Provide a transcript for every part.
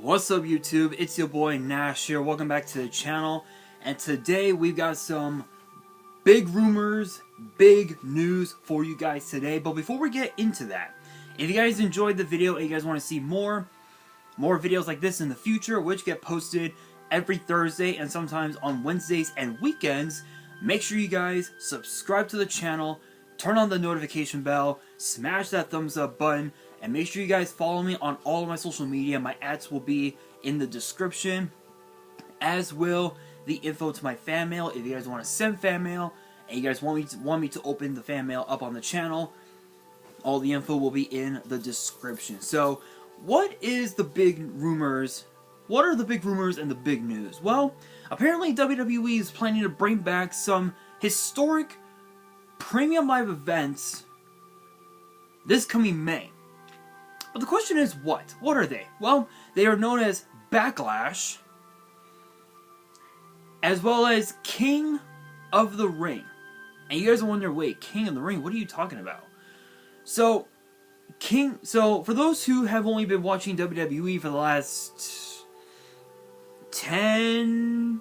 What's up YouTube, it's your boy Nash here, welcome back to the channel, and today we've got some big rumors, big news for you guys today. But before we get into that, if you guys enjoyed the video and you guys want to see more videos like this in the future, which get posted every Thursday and sometimes on Wednesdays and weekends, make sure you guys subscribe to the channel, turn on the notification bell, smash that thumbs up button, and make sure you guys follow me on all of my social media. My ads will be in the description, as will the info to my fan mail. If you guys want to send fan mail, and you guys want me to open the fan mail up on the channel, all the info will be in the description. So, what is the big rumors? What are the big rumors and the big news? Well, apparently WWE is planning to bring back some historic premium live events this coming May. But the question is what? What are they? Well, they are known as Backlash, as well as King of the Ring. And you guys are wondering, wait, King of the Ring? What are you talking about? So, for those who have only been watching WWE for the last 10,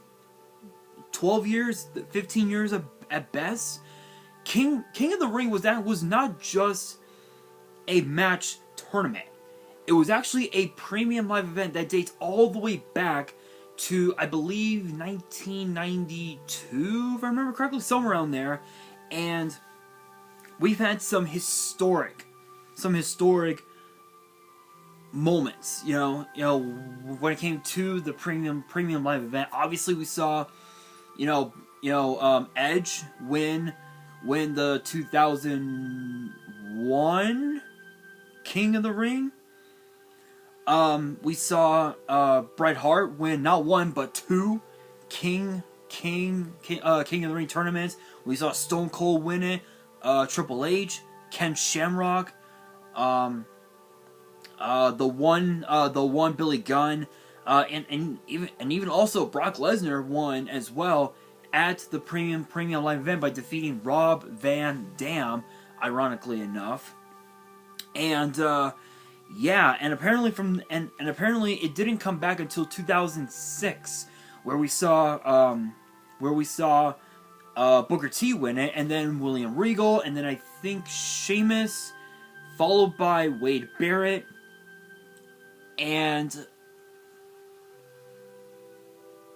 12 years, 15 years at best, King of the Ring was not just a match tournament. It was actually a premium live event that dates all the way back to, I believe, 1992, if I remember correctly, somewhere around there. And we've had some historic moments, you know, when it came to the premium live event. Obviously, we saw, Edge win the 2001 King of the Ring. We saw Bret Hart win not one but two King of the Ring tournaments. We saw Stone Cold win it. Triple H, Ken Shamrock, the one Billy Gunn, and even also Brock Lesnar won as well at the premium live event by defeating Rob Van Dam, ironically enough. And yeah, and apparently it didn't come back until 2006, where we saw Booker T win it, and then William Regal, and then I think Sheamus, followed by Wade Barrett, and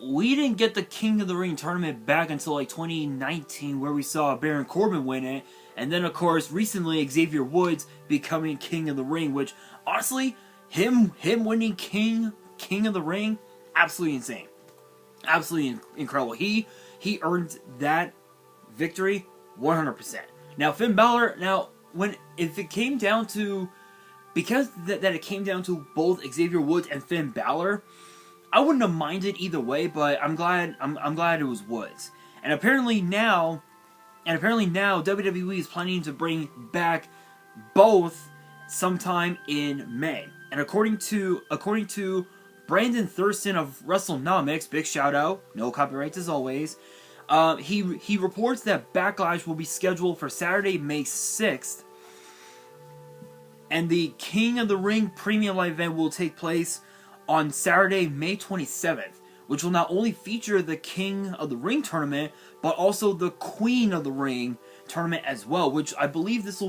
we didn't get the King of the Ring tournament back until like 2019, where we saw Baron Corbin win it, and then of course recently Xavier Woods becoming King of the Ring, which honestly, him winning King of the Ring, absolutely insane, absolutely incredible. He earned that victory 100%. Now Finn Balor, if it came down to, because that it came down to both Xavier Woods and Finn Balor, I wouldn't have minded either way, but I'm glad it was Woods. And apparently now WWE is planning to bring back both sometime in May. And according to Brandon Thurston of WrestleNomics, big shout out, no copyrights as always, he reports that Backlash will be scheduled for Saturday, May 6th, and the King of the Ring premium live event will take place on Saturday, May 27th, which will not only feature the King of the Ring tournament, but also the Queen of the Ring tournament as well, which I believe this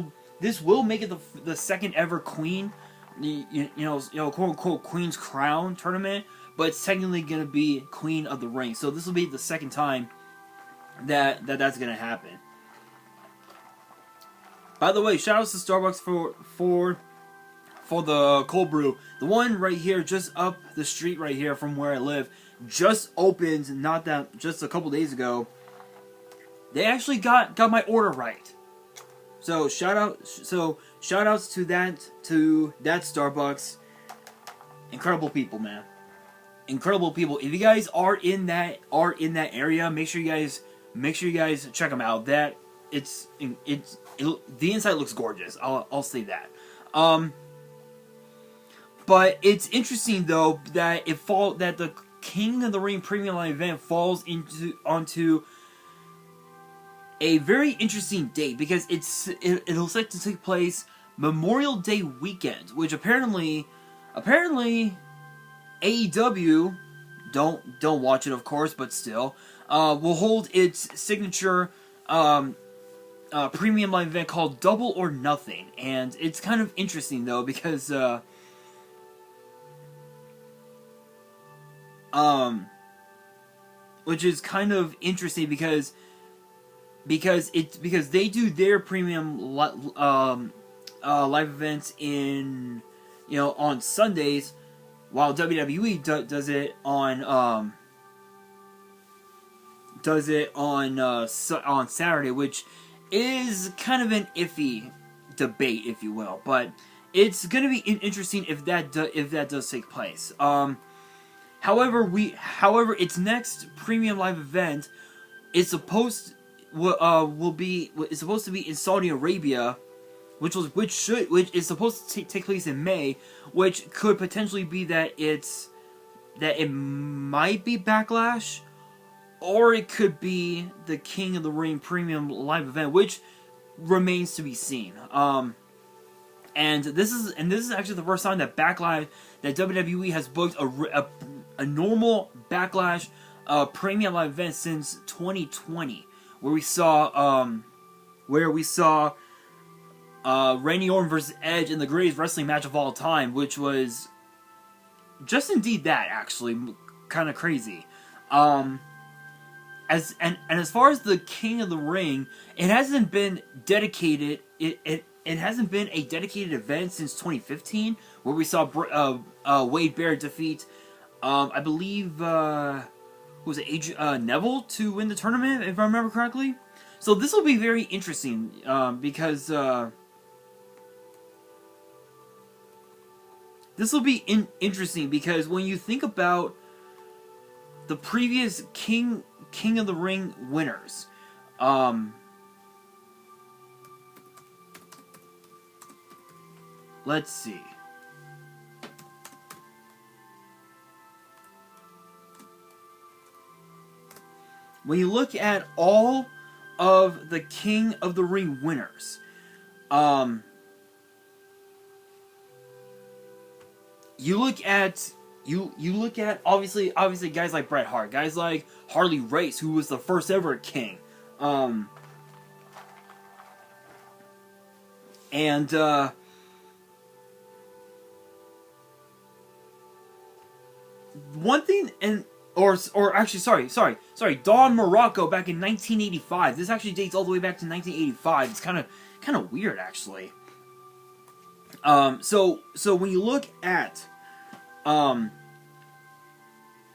will make it the second ever Queen, quote unquote Queen's Crown tournament, but it's technically gonna be Queen of the Ring. So this will be the second time that's gonna happen. By the way, shout outs to Starbucks for the cold brew. The one right here, just up the street right here from where I live, just opened just a couple days ago. They actually got my order right. So shout outs to that Starbucks. Incredible people, man. Incredible people. If you guys are in that area, make sure you guys check them out. The inside looks gorgeous. I'll say that. But it's interesting though that the King of the Ring premium live event falls onto a very interesting date, because it'll set to take place Memorial Day weekend, which apparently AEW, don't watch it, of course, but still, will hold its signature premium live event called Double or Nothing, and it's kind of interesting though because which is kind of interesting because they do their premium live events in on Sundays, while WWE does it on Saturday, which is kind of an iffy debate, if you will. But it's going to be interesting if that does take place. However, its next premium live event is supposed to be in Saudi Arabia, which is supposed to take place in May, which could potentially be that it might be Backlash, or it could be the King of the Ring premium live event, which remains to be seen. And this is actually the first time that WWE has booked a normal Backlash premium live event since 2020, where we saw Randy Orton versus Edge in the greatest wrestling match of all time, which was just indeed that, actually kind of crazy. As far as the King of the Ring, it hasn't been dedicated. It hasn't been a dedicated event since 2015, where we saw Wade Barrett defeat, I believe, who was it, Neville, to win the tournament, if I remember correctly. So this will be very interesting because this will be interesting because when you think about the previous King of the Ring winners, let's see. When you look at all of the King of the Ring winners, you look at obviously guys like Bret Hart, guys like Harley Race, who was the first ever king, and one thing, or actually, sorry, Don Morocco back in 1985. This actually dates all the way back to 1985. It's kind of weird, actually. So when you look at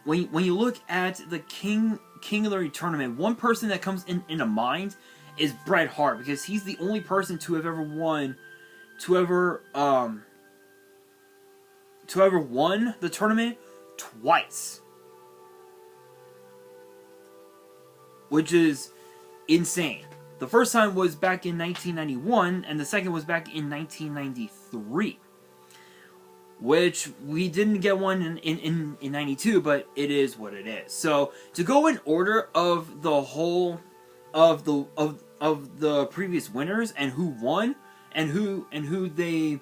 when you look at the King of the Ring tournament, one person that comes into mind is Bret Hart, because he's the only person to ever won the tournament twice, which is insane. The first time was back in 1991, and the second was back in 1993. Which we didn't get one in 92, but it is what it is. So to go in order of the whole of the previous winners and who won and who they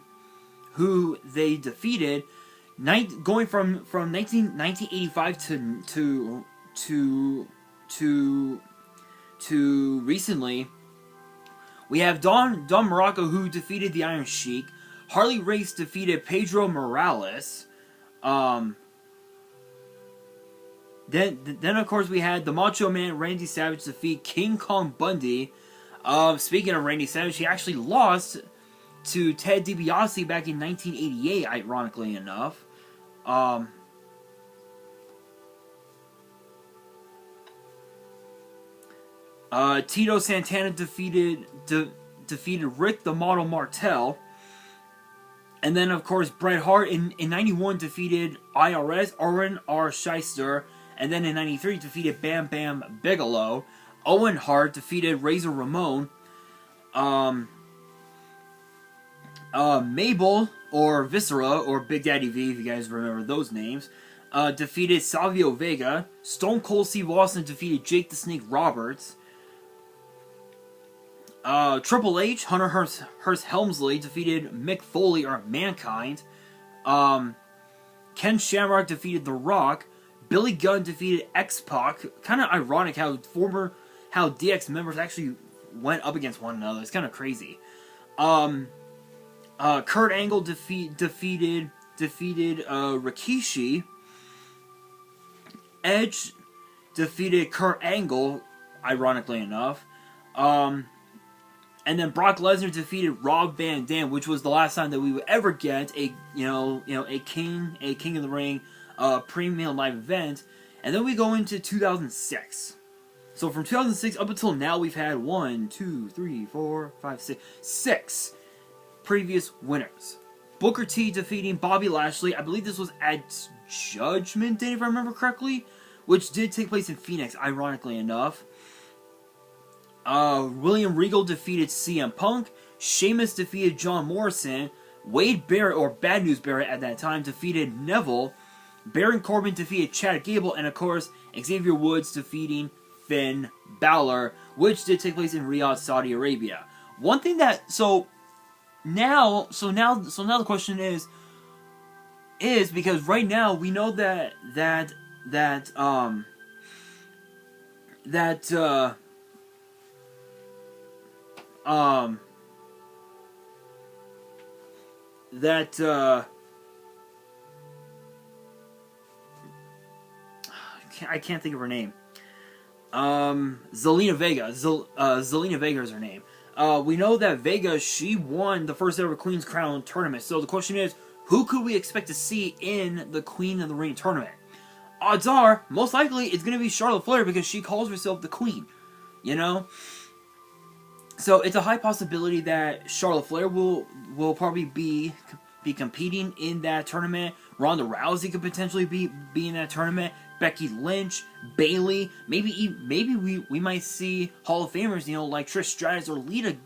defeated, going from 1985 to recently, we have Don Morocco, who defeated the Iron Sheik. Harley Race defeated Pedro Morales. Then of course we had the Macho Man Randy Savage defeat King Kong Bundy. Speaking of Randy Savage, he actually lost to Ted DiBiase back in 1988, ironically enough. Tito Santana defeated Rick the Model Martel. And then, of course, Bret Hart in 91 defeated IRS, Owen R. Shyster. And then in 93 defeated Bam Bam Bigelow. Owen Hart defeated Razor Ramon. Mabel, or Viscera, or Big Daddy V, if you guys remember those names, defeated Savio Vega. Stone Cold Steve Austin defeated Jake the Snake Roberts. Triple H, Hunter Hearst Helmsley, defeated Mick Foley, or Mankind. Ken Shamrock defeated The Rock. Billy Gunn defeated X-Pac. Kind of ironic how DX members actually went up against one another. It's kind of crazy. Kurt Angle defeated Rikishi. Edge defeated Kurt Angle, ironically enough. And then Brock Lesnar defeated Rob Van Dam, which was the last time that we would ever get a King of the Ring premium live event. And then we go into 2006. So from 2006 up until now, we've had 6 previous winners. Booker T defeating Bobby Lashley. I believe this was at Judgment Day, if I remember correctly, which did take place in Phoenix, ironically enough. William Regal defeated CM Punk. Sheamus defeated John Morrison. Wade Barrett, or Bad News Barrett at that time, defeated Neville. Baron Corbin defeated Chad Gable. And of course, Xavier Woods defeating Finn Balor, which did take place in Riyadh, Saudi Arabia. One thing that, so now the question is because right now we know that I can't think of her name. Zelina Vega. Zelina Vega is her name. We know that Vega, she won the first ever Queen's Crown tournament. So the question is, who could we expect to see in the Queen of the Ring tournament? Odds are, most likely, it's going to be Charlotte Flair because she calls herself the Queen. You know? So it's a high possibility that Charlotte Flair will probably be competing in that tournament. Ronda Rousey could potentially be in that tournament. Becky Lynch, Bayley, maybe we might see Hall of Famers, like Trish Stratus or Lita,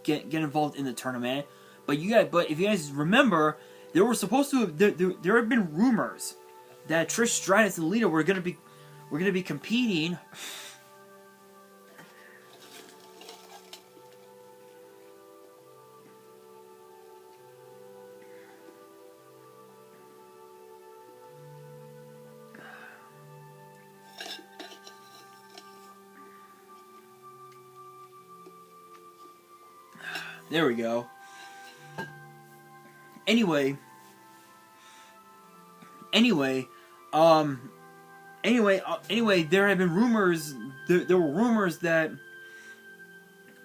get involved in the tournament. But if you guys remember, there were supposed to have, there have been rumors that Trish Stratus and Lita were gonna be competing. There we go. Anyway, there have been rumors. There were rumors that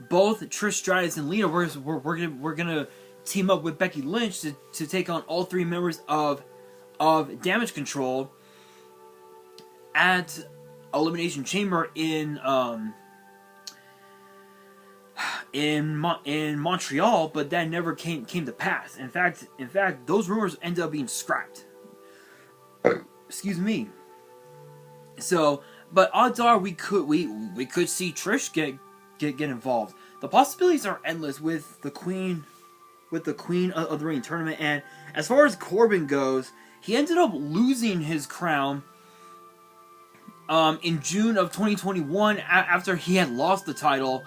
both Trish Stratus and Lita were gonna team up with Becky Lynch to take on all three members of Damage Control at Elimination Chamber in Montreal, but that never came to pass. In fact, those rumors ended up being scrapped. Excuse me. So, but odds are we could see Trish get involved. The possibilities are endless with the Queen of the Ring tournament. And as far as Corbin goes, he ended up losing his crown in June of 2021 after he had lost the title.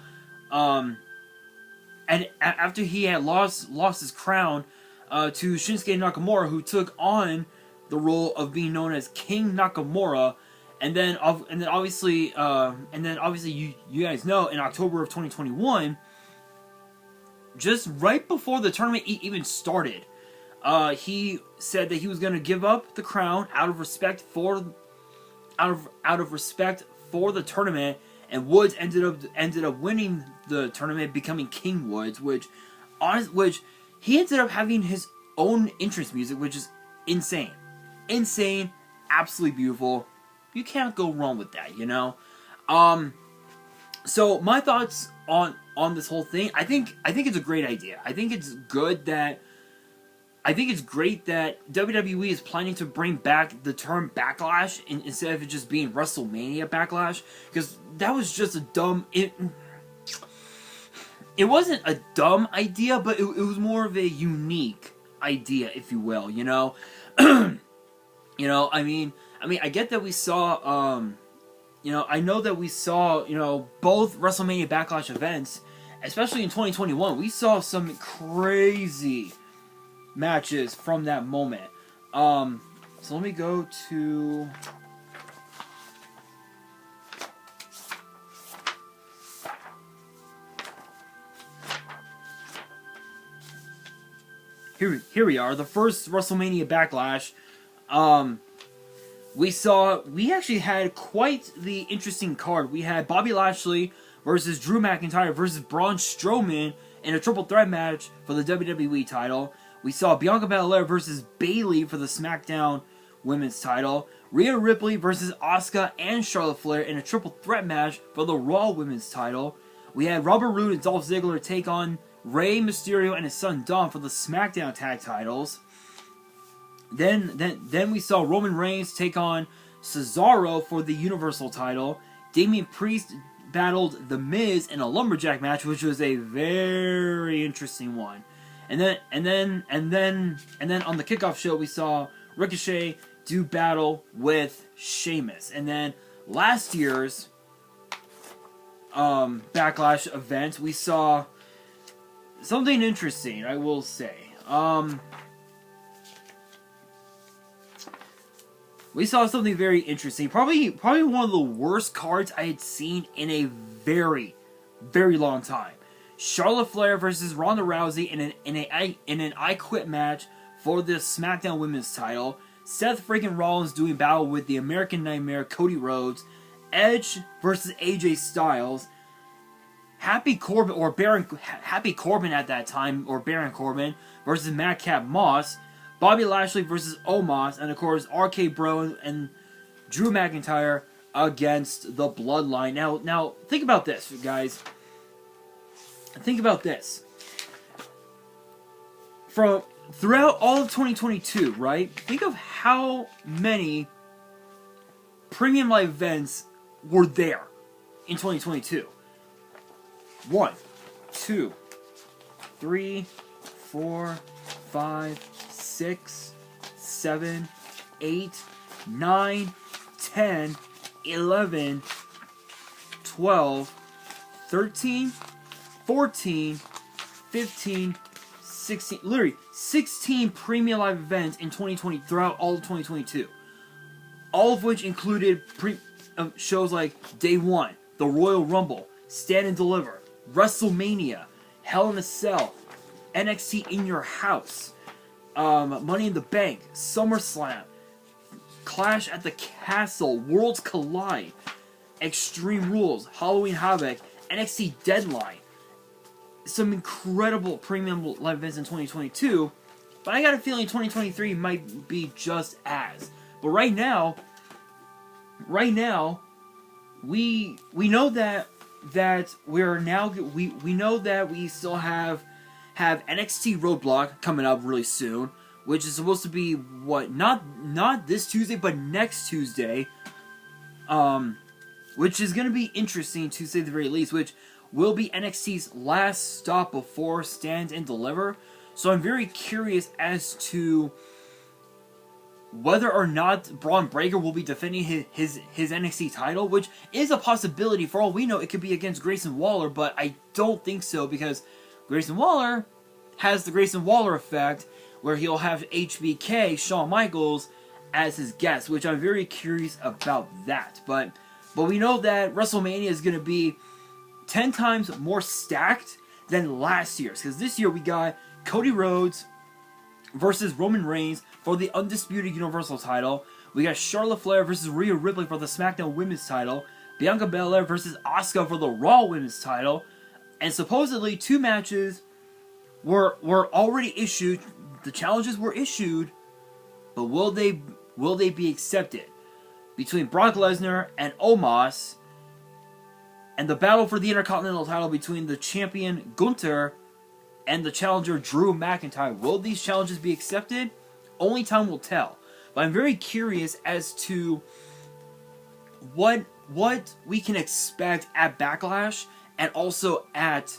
And after he had lost his crown to Shinsuke Nakamura, who took on the role of being known as King Nakamura, and then obviously you guys know, in October of 2021, just right before the tournament even started, he said that he was going to give up the crown out of respect for the tournament. And Woods ended up winning the tournament, becoming King Woods, which he ended up having his own entrance music, which is insane, absolutely beautiful. You can't go wrong with that, So my thoughts on this whole thing, I think it's a great idea. I think it's great that WWE is planning to bring back the term Backlash instead of it just being WrestleMania Backlash, because that was just a dumb. It wasn't a dumb idea, but it was more of a unique idea, if you will. I get that we saw. I know that we saw. Both WrestleMania Backlash events, especially in 2021, we saw some crazy matches from that moment. So let me go to... Here we are, the first WrestleMania Backlash. We actually had quite the interesting card. We had Bobby Lashley versus Drew McIntyre versus Braun Strowman in a triple threat match for the WWE title. We saw Bianca Belair versus Bayley for the SmackDown Women's title. Rhea Ripley versus Asuka and Charlotte Flair in a triple threat match for the Raw Women's title. We had Robert Roode and Dolph Ziggler take on Rey Mysterio and his son Dom for the SmackDown tag titles. Then we saw Roman Reigns take on Cesaro for the Universal title. Damian Priest battled The Miz in a lumberjack match, which was a very interesting one. And then on the kickoff show we saw Ricochet do battle with Sheamus. And then last year's Backlash event we saw something interesting, I will say. We saw something very interesting. Probably one of the worst cards I had seen in a very, very long time. Charlotte Flair versus Ronda Rousey in an I Quit match for the SmackDown Women's title. Seth freaking Rollins doing battle with the American Nightmare, Cody Rhodes. Edge versus AJ Styles. Happy Corbin at that time, or Baron Corbin versus Madcap Moss. Bobby Lashley versus Omos, and of course RK Bro and Drew McIntyre against the Bloodline. Now think about this, guys. Think about this. Throughout all of 2022, right? Think of how many premium live events were there in 2022. 1, 2, 3, 4, 5, 6, 7, 8, 9, 10, 11, 12, 13, 14, 15, 16, literally 16 premium live events in 2020 throughout all of 2022. All of which included shows like Day 1, the Royal Rumble, Stand and Deliver, WrestleMania, Hell in a Cell, NXT in Your House, Money in the Bank, SummerSlam, Clash at the Castle, Worlds Collide, Extreme Rules, Halloween Havoc, NXT Deadline. Some incredible premium live events in 2022, but I got a feeling 2023 might be just as. But right now, we know that we're now we know that we still have NXT Roadblock coming up really soon, which is supposed to be what not this Tuesday but next Tuesday, which is going to be interesting to say the very least, which will be NXT's last stop before Stand and Deliver. So I'm very curious as to whether or not Braun Breaker will be defending his NXT title, which is a possibility. For all we know, it could be against Grayson Waller, but I don't think so, because Grayson Waller has the Grayson Waller effect, where he'll have HBK, Shawn Michaels, as his guest, which I'm very curious about that. But we know that WrestleMania is going to be 10 times more stacked than last year's, because this year we got Cody Rhodes versus Roman Reigns for the Undisputed Universal title. We got Charlotte Flair versus Rhea Ripley for the SmackDown Women's title. Bianca Belair versus Asuka for the Raw Women's title. And supposedly 2 matches were already issued. The challenges were issued, but will they be accepted? Between Brock Lesnar and Omos, and the battle for the Intercontinental title between the champion Gunther and the challenger Drew McIntyre. Will these challenges be accepted? Only time will tell. But I'm very curious as to what we can expect at Backlash, and also at,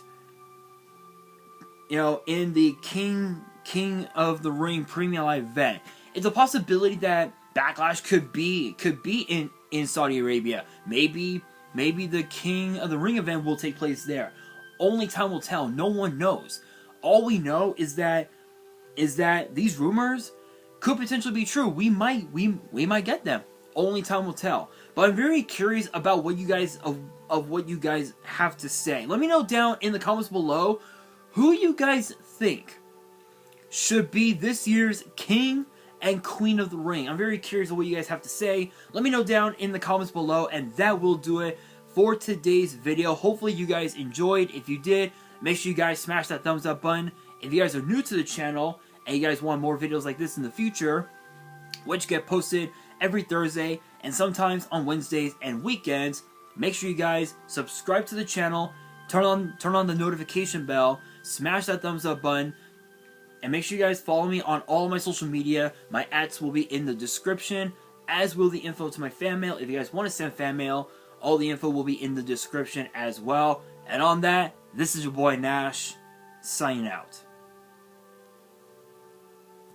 in the King of the Ring Premium Live event. It's a possibility that Backlash could be in Saudi Arabia. Maybe the King of the Ring event will take place there. Only time will tell. No one knows. All we know is that these rumors could potentially be true. We might get them. Only time will tell. But I'm very curious about what you guys of what you guys have to say. Let me know down in the comments below who you guys think should be this year's King and Queen of the Ring. I'm very curious of what you guys have to say. Let me know down in the comments below, and that will do it for today's video. Hopefully you guys enjoyed. If you did, make sure you guys smash that thumbs up button. If you guys are new to the channel and you guys want more videos like this in the future, which get posted every Thursday and sometimes on Wednesdays and weekends, make sure you guys subscribe to the channel, turn on the notification bell, smash that thumbs up button, and make sure you guys follow me on all of my social media. My @s will be in the description, as will the info to my fan mail. If you guys want to send fan mail, all the info will be in the description as well. And on that, this is your boy Nash, signing out.